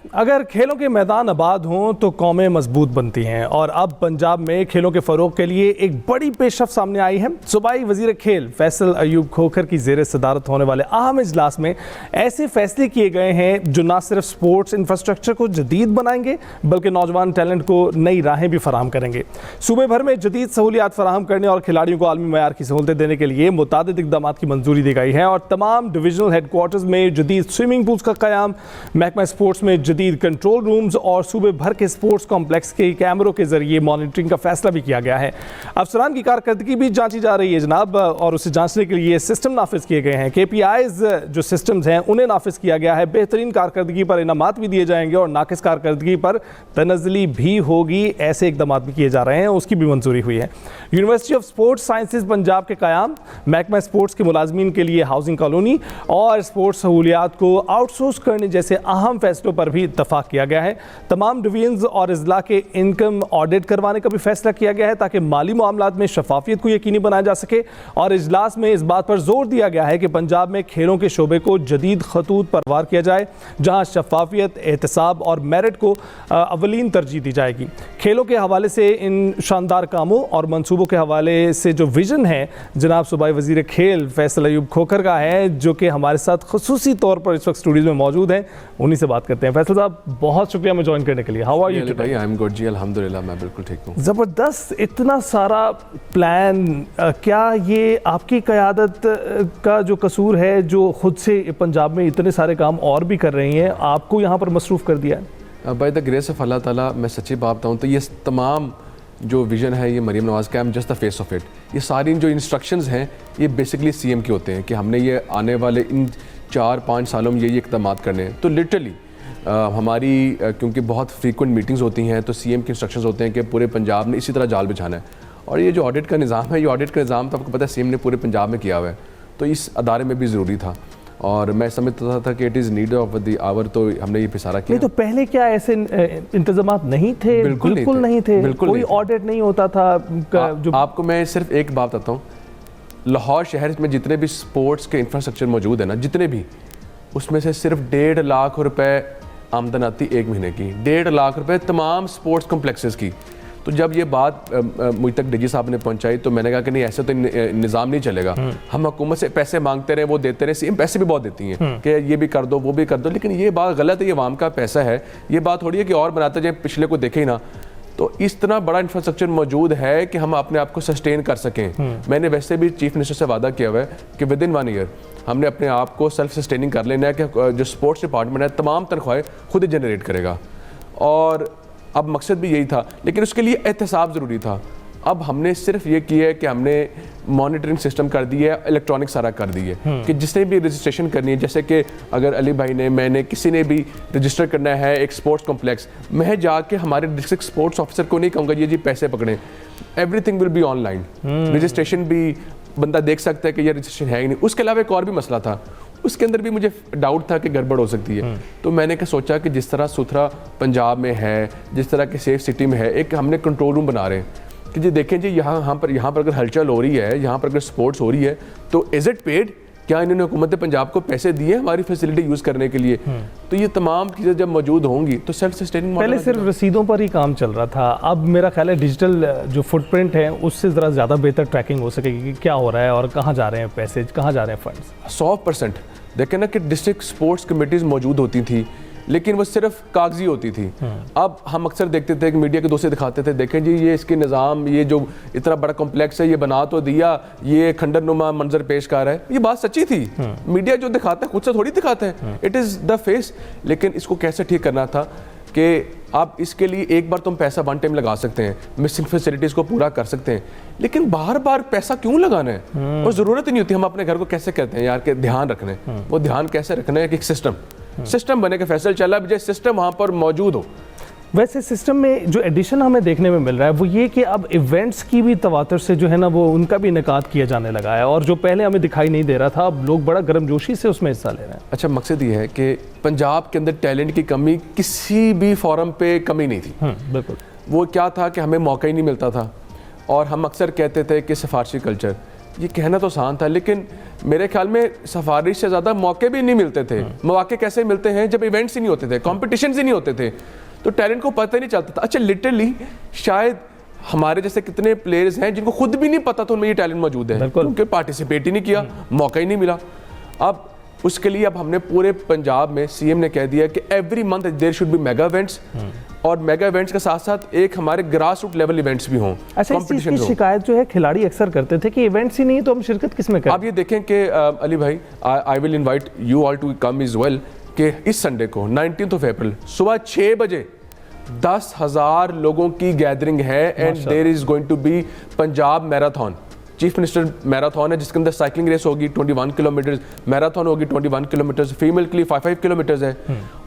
अगर खेलों के मैदान आबाद हों तो कौमें मजबूत बनती हैं और अब पंजाब में खेलों के फ़रोग के लिए एक बड़ी पेशरफ सामने आई है। सूबाई वज़ीर खेल फैसल अयूब खोखर की ज़ेर सदारत होने वाले अहम इजलास में ऐसे फैसले किए गए हैं जो न सिर्फ स्पोर्ट्स इंफ्रास्ट्रक्चर को जदीद बनाएंगे बल्कि नौजवान टैलेंट को नई राहें भी फराहम करेंगे। सूबे भर में जदीद सहूलियात फराहम करने और खिलाड़ियों को आलमी मयार की सहूलतें देने के लिए मुतादिद इक़दामात की मंजूरी दी गई है और तमाम डिविजनल हेडक्वार्टर्स में जदीद स्विमिंग पूल्स का क़याम, महकमा स्पोर्ट्स में जदीद कंट्रोल रूम्स और सूबे भर के स्पोर्ट्स कॉम्प्लेक्स के कैमरों के जरिए मॉनिटरिंग का फैसला भी किया गया है। अफसरान की कारकर्दगी भी जांची जा रही है जनाब, और उसे जांचने के लिए सिस्टम नाफिज किए गए हैं। KPIs जो सिस्टम्स हैं उन्हें नाफिज किया गया है। बेहतरीन कारकर्दगी पर इनामात भी दिए जाएंगे और नाकिस कारकर्दगी पर तनज़ली भी होगी। ऐसे इकदाम भी किए जा रहे हैं, उसकी भी मंजूरी हुई है। University of sports sciences Punjab के क़याम, महकमा स्पोर्ट्स के मुलाजमीन के लिए हाउसिंग कॉलोनी और स्पोर्ट्स सहूलियात को आउटसोर्स करने जैसे अहम फैसलों पर भी इत्तफाक किया गया है। तमाम डिवीजन्स और अजला के इनकम ऑडिट करवाने का भी फैसला किया गया है ताकि माली मामलात में शफाफियत को यकीनी बनाया जा सके। और इजलास में इस बात पर जोर दिया गया है कि पंजाब में खेलों के शोबे को जदीद खतूत पर वार किया जाए जहां शफाफियत, एहतसाब और मेरिट को अवलीन तरजीह दी जाएगी। खेलों के हवाले से इन शानदार कामों और मनसूबों के हवाले से जो विजन है जनाब सूबाई वज़ीर खेल फैसल अयूब खोखर का है, जो कि हमारे साथ खुसूसी तौर पर इस वक्त स्टूडियो में मौजूद हैं, उन्हीं से बात करते हैं। फैसल साहब, बहुत शुक्रिया मैं ज्वाइन करने के लिए। How are you today? I am good जी, अल्हम्दुलिल्लाह, मैं बिल्कुल ठीक हूँ। ज़बरदस्त, इतना सारा प्लान, क्या ये आपकी क़यादत का जो कसूर है जो खुद से पंजाब में इतने सारे काम और भी कर रही हैं, आपको यहाँ पर मसरूफ़ कर दिया है? बाय द ग्रेस ऑफ अल्लाह ताला, मैं सच्ची बात बताऊँ तो ये तमाम जो विज़न है ये मरीम नवाज़ का, I am just the face of it. ये सारी जो इंस्ट्रक्शंस हैं ये बेसिकली CM के होते हैं कि हमने ये आने वाले इन 4-5 सालों में ये इक़दाम करने हैं। तो लिटरली हमारी क्योंकि बहुत फ्रीक्वेंट मीटिंग्स होती हैं तो CM के इंस्ट्रक्शंस होते हैं कि पूरे पंजाब ने इसी तरह जाल बिछाना है। और ये जो ऑडिट का निज़ाम है, ये ऑडिट का निज़ाम तो आपको पता है CM ने पूरे पंजाब में किया हुआ है, तो इस अदारे में भी ज़रूरी था और मैं समझता था कि it is need of the hour, तो हमने ये सारा किया। नहीं तो पहले क्या ऐसे इंतजामात नहीं थे? बिल्कुल नहीं थे, कोई ऑडिट नहीं होता था। जो आपको मैं सिर्फ एक बात बताता हूँ, लाहौर शहर में जितने भी स्पोर्ट्स के इंफ्रास्ट्रक्चर मौजूद है ना, जितने भी, उसमें से सिर्फ 1.5 लाख रुपए आमदन आती 1 महीने की। 1.5 लाख रुपए तमाम स्पोर्ट्स कॉम्प्लेक्सेस की। तो जब ये बात मुझ तक DG साहब ने पहुंचाई तो मैंने कहा कि नहीं, ऐसे तो निज़ाम नहीं चलेगा। हम हुकूमत से पैसे मांगते रहे, वो देते रहे, CM पैसे भी बहुत देती हैं कि ये भी कर दो, वो भी कर दो, लेकिन ये बात गलत है। ये अवाम का पैसा है, ये बात थोड़ी है कि और बनाते जाए, पिछले को देखे ही ना। तो इस तरह बड़ा इंफ्रास्ट्रक्चर मौजूद है कि हम अपने आप को सस्टेन कर सकें। मैंने वैसे भी चीफ मिनिस्टर से वादा किया हुआ है कि विदिन 1 ईयर हमने अपने आप को सेल्फ सस्टेनिंग कर लेना है कि जो स्पोर्ट्स डिपार्टमेंट है तमाम तनख्वाहें खुद ही जनरेट करेगा। और अब मकसद भी यही था, लेकिन उसके लिए एहतसाब ज़रूरी था। अब हमने सिर्फ ये किया है कि हमने मॉनिटरिंग सिस्टम कर दी है, इलेक्ट्रॉनिक सारा कर दी है कि जिसने भी रजिस्ट्रेशन करनी है, जैसे कि अगर अली भाई ने, मैंने, किसी ने भी रजिस्टर करना है एक स्पोर्ट्स कॉम्प्लेक्स, मैं जाके हमारे डिस्ट्रिक्ट स्पोर्ट्स ऑफिसर को नहीं कहूँगा ये जी पैसे पकड़ें। Everything will be online. Registration भी बंदा देख सकता है कि ये रजिस्ट्रेशन है ही नहीं। उसके अलावा एक और भी मसला था, उसके अंदर भी मुझे डाउट था कि गड़बड़ हो सकती है। तो मैंने क्या सोचा कि जिस तरह सुथरा पंजाब में है, जिस तरह के सेफ सिटी में है, एक हमने कंट्रोल रूम बना रहे हैं कि जी देखें जी यहाँ पर अगर हलचल हो रही है, यहाँ पर अगर स्पोर्ट्स हो रही है तो इज़ इट पेड? क्या इन्होंने हुकूमत पंजाब को पैसे दिए हमारी फैसिलिटी यूज़ करने के लिए? तो ये तमाम चीज़ें जब मौजूद होंगी तो सेल्फ सस्टेनिंग। पहले सिर्फ रसीदों पर ही काम चल रहा था, अब मेरा ख्याल है डिजिटल जो फुटप्रिंट है उससे ज़रा ज़्यादा बेहतर ट्रैकिंग हो सकेगी कि क्या हो रहा है और कहाँ जा रहे हैं पैसे, कहाँ जा रहे हैं फंड्स। 100% देखें ना कि डिस्ट्रिक्ट स्पोर्ट्स कमेटीज़ मौजूद होती थी लेकिन वो सिर्फ कागजी होती थी। अब हम अक्सर देखते थे कि मीडिया के दोस्त दिखाते थे, देखें जी ये इसके निज़ाम, ये जो इतना बड़ा कॉम्प्लेक्स है ये बना तो दिया, ये खंडर नुमा मंजर पेश कर रहा है। ये बात सच्ची थी। मीडिया जो दिखाता है खुद से थोड़ी दिखाते हैं, इट इज़ द फेस। लेकिन इसको कैसे ठीक करना था कि आप इसके लिए एक बार तुम पैसा 1 टाइम लगा सकते हैं, मिसिंग फैसिलिटीज़ को पूरा कर सकते हैं, लेकिन बार बार पैसा क्यों लगाना है? और ज़रूरत ही नहीं होती। हम अपने घर को कैसे कहते हैं यार कि ध्यान रखना है, वो ध्यान कैसे रखना है कि एक सिस्टम बने के फैसल चला अब जैसे सिस्टम वहाँ पर मौजूद हो। वैसे सिस्टम में जो एडिशन हमें देखने में मिल रहा है वो ये कि अब इवेंट्स की भी तवातर से जो है ना वो उनका भी इनेकाद किया जाने लगा है, और जो पहले हमें दिखाई नहीं दे रहा था अब लोग बड़ा गर्मजोशी से उसमें हिस्सा ले रहे हैं। अच्छा, मकसद ये है कि पंजाब के अंदर टैलेंट की कमी किसी भी फोरम पे कमी नहीं थी। बिल्कुल। वो क्या था कि हमें मौका ही नहीं मिलता था और हम अक्सर कहते थे कि सिफारशी कल्चर। ये कहना तो आसान था, लेकिन मेरे ख्याल में सफारिश से ज़्यादा मौके भी नहीं मिलते थे। मौके कैसे मिलते हैं? जब इवेंट्स ही नहीं होते थे, कॉम्पिटिशन्स ही नहीं होते थे, तो टैलेंट को पता ही नहीं चलता था। अच्छा, लिटरली शायद हमारे जैसे कितने प्लेयर्स हैं जिनको खुद भी नहीं पता था उनमें ये टैलेंट मौजूद है, क्योंकि पार्टिसिपेट ही नहीं किया, मौका ही नहीं मिला। अब उसके लिए अब हमने पूरे पंजाब में सीएम ने कह दिया कि every month there should be mega events, और मेगा इवेंट्स के साथ साथ एक हमारे ग्रास रूट लेवल इवेंट्स भी हों। अच्छा, इस चीज़ की शिकायत जो है खिलाड़ी अक्सर करते थे कि इवेंट्स ही नहीं तो हम शिरकत किस में करें। आप ये देखें कि अली भाई, I will invite you all to come is well, कि इस संडे को 19 अप्रैल सुबह 6 बजे 10,000 लोगों की गैदरिंग है, and there is going to be Punjab marathon, chief minister marathon है, जिसके अंदर साइकिलिंग रेस होगी 21 किलोमीटर, मैराथन होगी 21 किलोमीटर, फीमेल के लिए 5 किलोमीटर है,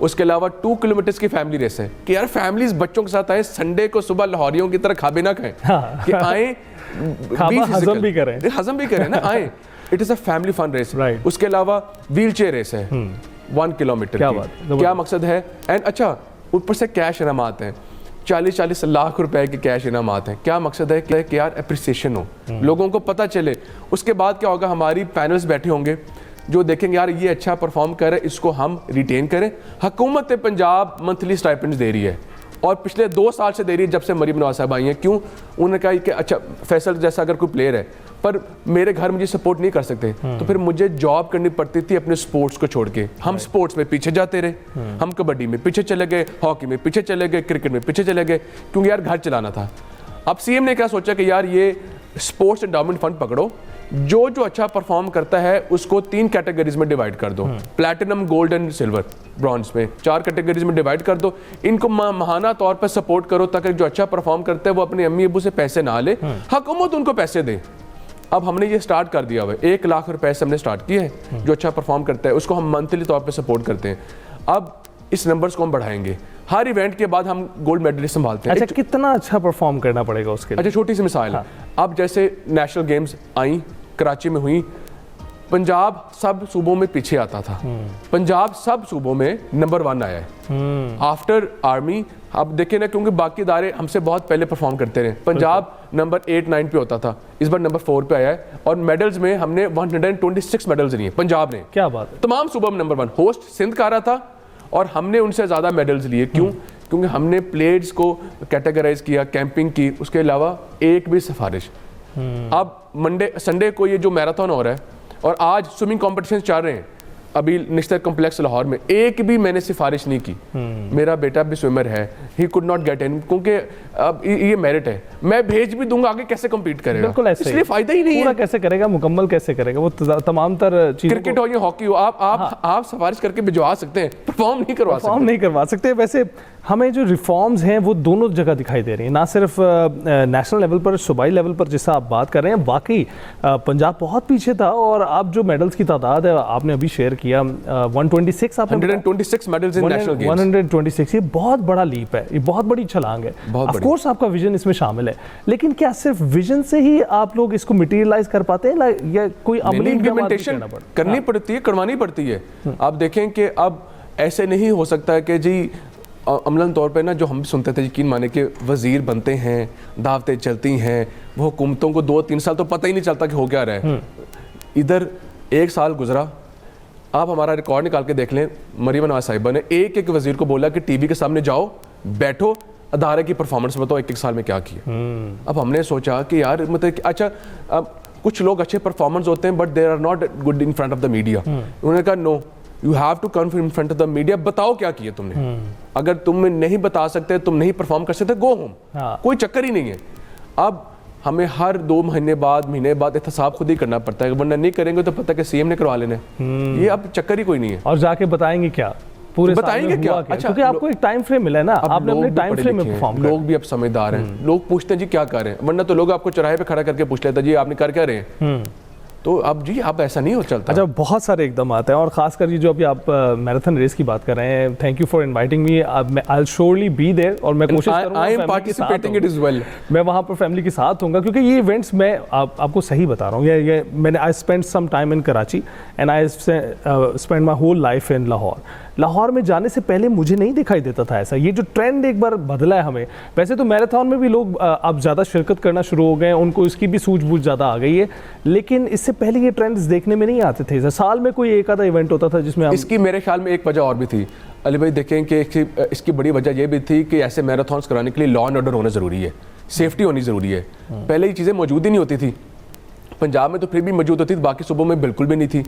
उसके अलावा 2 किलोमीटर की फैमिली रेस है, कि यार फैमिलीज बच्चों के साथ आए, संडे को सुबह लाहौरियों की तरह खाबे ना खाएं, कि आए हजम भी करें ना, आए। It is a family fun race. उसके अलावा व्हील चेयर रेस है 1 किलोमीटर की। क्या मकसद है? एंड अच्छा, ऊपर से कैश इनामात हैं, 40-40 लाख रुपए के कैश इनामात हैं। क्या मकसद है कि यार अप्रिसिएशन हो, लोगों को पता चले। उसके बाद क्या होगा, हमारी पैनल्स बैठे होंगे जो देखेंगे यार ये अच्छा परफॉर्म करे, इसको हम रिटेन करें। हुकूमत पंजाब मंथली स्टाइपेंड्स दे रही है, और पिछले 2 साल से दे रही है जब से मरीम नवाज साहब आई हैं। क्यों? उन्होंने कहा कि अच्छा फैसल जैसा अगर कोई प्लेयर है पर मेरे घर मुझे सपोर्ट नहीं कर सकते, तो फिर मुझे जॉब करनी पड़ती थी अपने स्पोर्ट्स को छोड़ के। हम स्पोर्ट्स में पीछे जाते रहे, हम कबड्डी में पीछे चले गए, हॉकी में पीछे चले गए, क्रिकेट में पीछे चले गए, क्योंकि यार घर चलाना था। अब सीएम ने क्या सोचा कि यार ये स्पोर्ट्स एंडाउमेंट फंड पकड़ो, जो जो अच्छा परफॉर्म करता है उसको 3 कैटेगरीज में डिवाइड कर दो, platinum, gold and silver, bronze में 4 कैटेगरीज में डिवाइड कर दो। इनको माहाना तौर पर सपोर्ट करो, ताकि जो अच्छा परफॉर्म करता है वो अपने अम्मी अबू से पैसे ना ले, हुकूमत उनको पैसे दे। अब हमने ये स्टार्ट कर दिया हुआ है, 1 लाख रुपए से हमने स्टार्ट किए हैं। जो अच्छा परफॉर्म करता है उसको हम मंथली तौर पे सपोर्ट करते हैं। अब इस नंबर्स को हम बढ़ाएंगे। हर इवेंट के बाद हम गोल्ड मेडलिस्ट संभालते हैं। अच्छा, कितना अच्छा परफॉर्म करना पड़ेगा उसके लिए? अच्छा, छोटी सी मिसाल है। अब जैसे नेशनल गेम्स आई, कराची में हुई, पंजाब सब सूबों में पीछे आता था, पंजाब सब सूबों में नंबर 1 आया है आफ्टर आर्मी। अब देखें ना, क्योंकि बाकी इदारे हमसे बहुत पहले परफॉर्म करते रहे। पंजाब नंबर 8-9 पे होता था, इस बार नंबर 4 पे आया है, और मेडल्स में हमने 126 मेडल्स लिए पंजाब ने। क्या बात है। तमाम सूबों में नंबर 1। होस्ट सिंध का रहा था, और हमने उनसे ज़्यादा मेडल्स लिए। क्यों? क्योंकि हमने प्लेयर्स को कैटेगराइज किया, कैंपिंग की, उसके अलावा एक भी सिफारिश। अब संडे को ये जो मैराथन हो रहा है, और आज स्विमिंग कॉम्पिटिशन चल रहे हैं अभी निश्तर कॉम्प्लेक्स लाहौर में, एक भी मैंने सिफारिश नहीं की। मेरा बेटा भी स्विमर है, he could not get in, क्योंकि अब ये मेरिट है। मैं भेज भी दूंगा, आगे कैसे कम्पीट करेगा? बिल्कुल ऐसे, इसलिए फायदा ही नहीं है। पूरा कैसे करेगा, मुकम्मल कैसे करेगा? वो तमाम तर चीज़, क्रिकेट हो या हॉकी हो, आप सिफारिश करके भिजवा सकते हैं, परफॉर्म नहीं करवा सकते। वैसे हमें जो रिफॉर्म्स हैं वो दोनों जगह दिखाई दे रही हैं, ना सिर्फ नेशनल लेवल पर, सूबाई लेवल पर जिससे आप बात कर रहे हैं। वाकई पंजाब बहुत पीछे था, और अब जो मेडल्स की तादाद है आपने अभी शेयर किया, 126 मेडल्स इन नेशनल गेम्स, 126, ये बहुत बड़ा लीप है, ये बहुत बड़ी छलांग है। ऑफ कोर्स आपका विजन इसमें शामिल है, लेकिन क्या सिर्फ विजन से ही आप लोग इसको मटेरियलाइज कर पाते हैं, या कोई अमली इम्प्लीमेंटेशन करनी पड़ती है, करवानी पड़ती है। आप देखें कि अब ऐसे नहीं हो सकता कि जी अमलन तौर पे ना, जो हम सुनते थे, यकीन माने कि वज़ीर बनते हैं, दावतें चलती हैं, वो हुकूमतों को 2-3 साल तो पता ही नहीं चलता कि हो क्या रहा है। इधर 1 साल गुजरा, आप हमारा रिकॉर्ड निकाल के देख लें, मरीम नवाज साहिबा ने एक वज़ीर को बोला कि टीवी के सामने जाओ, बैठो, अदारे की परफॉर्मेंस बताओ 1-1 साल में क्या किया। अब हमने सोचा कि यार मतलब अच्छा, अब कुछ लोग अच्छे परफॉर्मेंस होते हैं, but they are not good in front of the media. उन्होंने कहा no, you have to come in front of the media, बताओ क्या किया तुमने। अगर तुम नहीं बता सकते, तुम नहीं परफॉर्म कर सकते, गो होम। कोई चक्कर ही नहीं है। अब हमें हर 2 महीने बाद एहतसाब खुद ही करना पड़ता है, वरना नहीं करेंगे तो पता है सीएम ने करवा लेने। ये अब चक्कर ही कोई नहीं है। और जाके बताएंगे क्या, पूरे बताएंगे क्या? अच्छा, क्योंकि आपको एक टाइम फ्रेम मिला है ना, आपने अपने टाइम फ्रेम में परफॉर्म। लोग भी अब समझदार हैं, लोग पूछते हैं जी क्या कर रहे हैं, वरना तो लोग आपको चौराहे पे खड़ा करके पूछ लेते हैं जी आपने कर क्या रहे हैं। तो अब जी अब ऐसा नहीं हो चलता। अच्छा, बहुत सारे एकदम आते हैं, और खासकर ये जो अभी आप मैराथन रेस की बात कर रहे हैं, thank you for inviting me, I will surely be there, और मैं कोशिश करूंगा, I am participating it is well, मैं वहां पर फैमिली के साथ होऊंगा, क्योंकि ये इवेंट्स मैं आपको सही बता रहा हूँ, ये मैंने I spend some time in Karachi and I spend my whole life in Lahore. Lahore में जाने से पहले मुझे नहीं दिखाई देता था ऐसा। ये जो ट्रेंड एक बार बदला है हमें, वैसे तो मैराथन में भी लोग अब ज़्यादा शिरकत करना शुरू हो गए हैं, उनको इसकी भी सूझबूझ ज़्यादा आ गई है, लेकिन इससे पहले ये ट्रेंड्स देखने में नहीं आते थे। साल में कोई एक आधा इवेंट होता था जिसमें इसकी मेरे ख्याल में एक वजह और भी थी अली भाई, देखें कि इसकी बड़ी वजह यह भी थी कि ऐसे मैराथन्स कराने के लिए लॉ एंड ऑर्डर होना ज़रूरी है, सेफ्टी होनी ज़रूरी है। पहले ये चीज़ें मौजूद ही नहीं होती थी। पंजाब में तो फिर भी मौजूद होती थी, बाकी सूबों में बिल्कुल भी नहीं थी।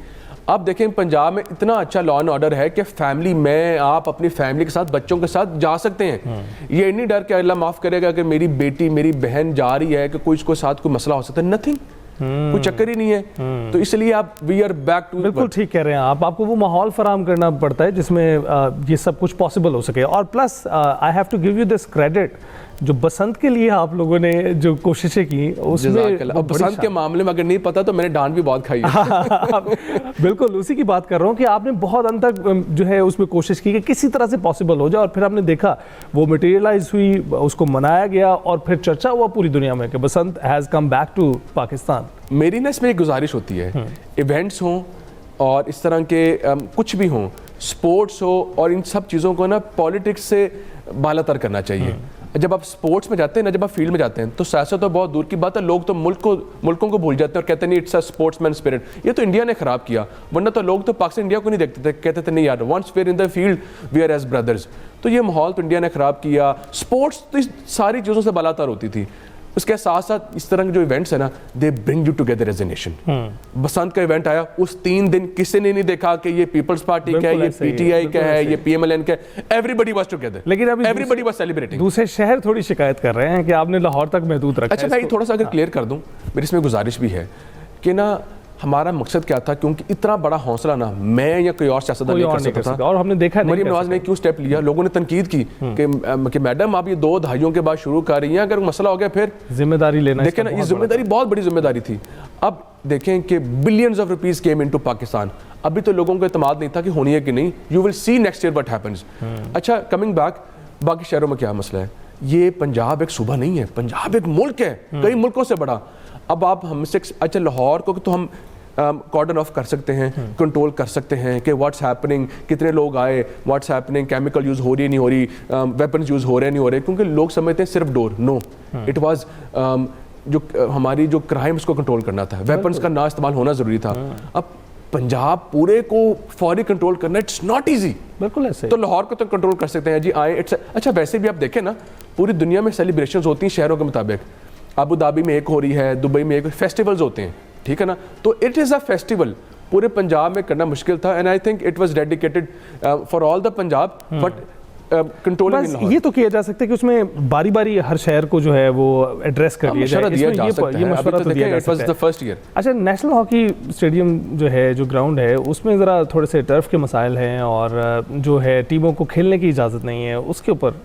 अब देखें पंजाब में इतना अच्छा लॉ एंड ऑर्डर है कि फैमिली में आप अपनी फैमिली के साथ बच्चों के साथ जा सकते हैं। ये नहीं डर कि अल्लाह माफ़ करेगा अगर मेरी बेटी मेरी बहन जा रही है कि कोई इसको साथ कोई मसला हो सकता है, नथिंग, कोई चक्कर ही नहीं है। तो इसलिए आप वी आर बैक टू, बिल्कुल ठीक कह रहे हैं आप, आपको वो माहौल फराहम करना पड़ता है जिसमें ये सब कुछ पॉसिबल हो सके। और plus I have to give you this credit, जो बसंत के लिए आप लोगों ने जो कोशिशें की उसमें, बसंत के मामले में अगर नहीं पता तो मैंने डांट भी बहुत खाई है। बिल्कुल उसी की बात कर रहा हूँ कि आपने बहुत अंत तक जो है उसमें कोशिश की कि किसी तरह से पॉसिबल हो जाए, और फिर आपने देखा वो मटेरियलाइज हुई, उसको मनाया गया और फिर चर्चा हुआ पूरी दुनिया में कि Basant has come back to Pakistan. मेरी ना इसमें एक गुजारिश होती है, इवेंट्स हों और इस तरह के कुछ भी हों, स्पोर्ट्स हो, और इन सब चीज़ों को ना पॉलिटिक्स से बालातर करना चाहिए। जब आप स्पोर्ट्स में जाते हैं ना, जब आप फील्ड में जाते हैं तो सियासत तो बहुत दूर की बात है, लोग तो मुल्कों को भूल जाते हैं और कहते नहीं इट्स अ स्पोर्ट्समैन स्पिरिट। ये तो इंडिया ने खराब किया, वरना तो लोग तो पाकिस्तान इंडिया को नहीं देखते थे, कहते थे नहीं यार once we are in the field we are as brothers. तो ये माहौल तो इंडिया ने खराब किया। स्पोर्ट्स तो इस सारी चीज़ों से बालातर होती थी। उसके साथ साथ इस तरह के जो इवेंट्स है ना, they bring you together as a nation. Basant का इवेंट आया, उस 3 दिन किसी ने नहीं देखा कि ये पीपल्स पार्टी का है, ये पीटीआई का है, ये पीएमएलएन का है, एवरीबॉडी वाज टुगेदर, लेकिन अभी एवरीबॉडी वाज सेलिब्रेटिंग। दूसरे शहर थोड़ी शिकायत कर रहे हैं कि आपने लाहौर तक महदूद रखा। अच्छा भाई थोड़ा सा अगर क्लियर कर दूं, मेरी इसमें गुजारिश भी है कि ना हमारा मकसद क्या था, क्योंकि इतना बड़ा हौसला ना मैं या कोई और सियासतदान नहीं कर सकता था, और हमने देखा मरीम नवाज ने क्यों स्टेप लिया। लोगों ने तनकीद की कि मैडम आप ये 2 दहाइयों के बाद शुरू कर रही हैं, अगर मसला हो गया फिर जिम्मेदारी लेना। देखें ना, ये जिम्मेदारी बहुत बड़ी जिम्मेदारी थी। अब देखें कि billions of rupees came into Pakistan, अभी तो लोगों को इत्मीनान नहीं था कि होनी है कि नहीं। You will see next year what happens. अच्छा कमिंग बैक, बाकी शहरों में क्या मसला है, ये पंजाब एक सूबा नहीं है, पंजाब एक मुल्क है, कई मुल्कों से बड़ा। अब आप हमसे, अच्छा लाहौर को तो हम कॉर्डन ऑफ कर सकते हैं, कंट्रोल कर सकते हैं कि व्हाट्स हैपनिंग, कितने लोग आए, व्हाट्स हैपनिंग, केमिकल यूज़ हो रही नहीं हो रही, वेपन्स यूज़ हो रहे नहीं हो रहे, क्योंकि लोग समझते हैं सिर्फ डोर। नो, इट वाज जो हमारी जो क्राइम उसको कंट्रोल करना था, वेपन्स का ना इस्तेमाल होना ज़रूरी था। अब पंजाब पूरे को फौरी कंट्रोल करना इट्स नॉट ईजी। बिल्कुल ऐसे तो लाहौर को तो कंट्रोल कर सकते हैं जी, आए इट्स। अच्छा वैसे भी आप देखें ना, पूरी दुनिया में सेलिब्रेशंस होती हैं शहरों के मुताबिक। अबू धाबी में एक हो रही है, दुबई में एक, फेस्टिवल्स होते हैं, ठीक है ना। तो इट इज़ अ फेस्टिवल, पूरे पंजाब में करना मुश्किल था, and I think it was dedicated for all the Punjab, but controlling in Lahore. ये तो किया जा सकता है कि उसमें बारी बारी हर शहर को जो है वो एड्रेस कर लिया जाए, ये मशवरा तो दिया जा सकता है। It was the first year. अच्छा नेशनल हॉकी स्टेडियम जो है, जो ग्राउंड है, उसमें ज़रा थोड़े से टर्फ के मसाइल हैं और जो है टीमों को खेलने की इजाज़त नहीं है, उसके ऊपर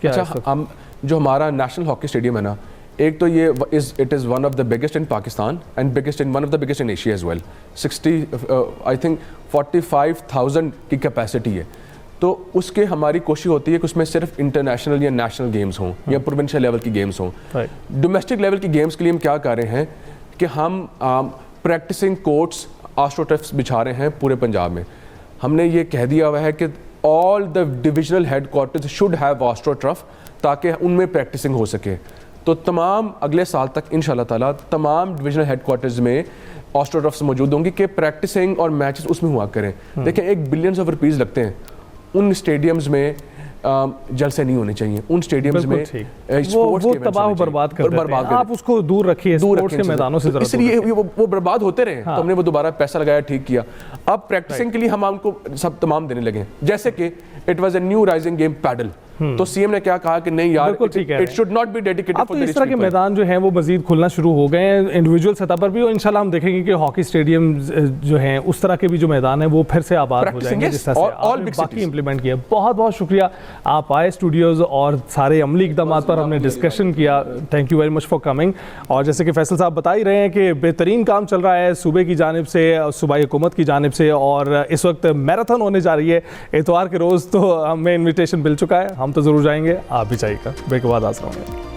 क्या? अच्छा हम जो हमारा नेशनल हॉकी स्टेडियम है ना, एक तो ये it is one of the biggest in Pakistan and biggest in one of the biggest in Asia as well. 60 I think 45,000 की कैपेसिटी है। तो उसके हमारी कोशिश होती है कि उसमें सिर्फ इंटरनेशनल या नेशनल गेम्स हों या प्रोविंशियल लेवल की गेम्स हों। डोमेस्टिक लेवल की गेम्स के लिए हम क्या कर रहे हैं कि हम प्रैक्टिसिंग कोर्ट्स, आस्ट्रोटर्फ्स बिछा रहे हैं पूरे पंजाब में। हमने ये कह दिया हुआ है कि all the divisional headquarters should have astroturf, ताकि उनमें प्रैक्टिसिंग हो सके। तो तमाम अगले साल तक इंशाल्लाह ताला तमाम डिविजनल हेडक्वार्टर्स में ऑस्ट्रोटर्फ्स मौजूद होंगी कि प्रैक्टिसिंग और मैचेस उसमें हुआ करें। देखें 1 बिलियन ऑफ रुपीज़ लगते हैं, उन स्टेडियम्स में जलसे नहीं होने चाहिए, उन स्टेडियम्स में स्पोर्ट्स वो तबाह बर्बाद कर देते हैं। आप उसको दूर रखिए, स्पोर्ट्स के मैदानों से, इसलिए वो बर्बाद होते रहे। तो हमने वो दोबारा पैसा लगाया, ठीक किया। अब प्रैक्टिसिंग के लिए हम उनको सब तमाम देने लगे, जैसे कि it was a new rising game paddle. तो सीएम ने क्या कहा कि नहीं यार, it should not be dedicated for the rich people. इस तरह के मैदान जो हैं वो मजीद खुलना शुरू हो गए हैं इंडिविजुअल सतह पर भी, और इंशाल्लाह हम देखेंगे कि हॉकी स्टेडियम जो हैं उस तरह के भी जो मैदान है वो फिर से आबाद हो जाएंगे, जिस तरह से आपने बाकी इंप्लीमेंट किया। बहुत बहुत शुक्रिया, आप आए स्टूडियोज और सारे अमली इक़दामात पर हमने डिस्कशन किया। Thank you very much for coming. और जैसे कि फैसल साहब बता ही रहे हैं कि बेहतरीन काम चल रहा है सूबे की जानिब से, सूबाई हुकूमत की जानिब से, और इस वक्त मैराथन होने जा रही है इतवार के रोज़। तो हमें इन्विटेशन मिल चुका है, हम तो ज़रूर जाएंगे, आप भी जाइएगा। ब्रेक के बाद आ रहा हूँ।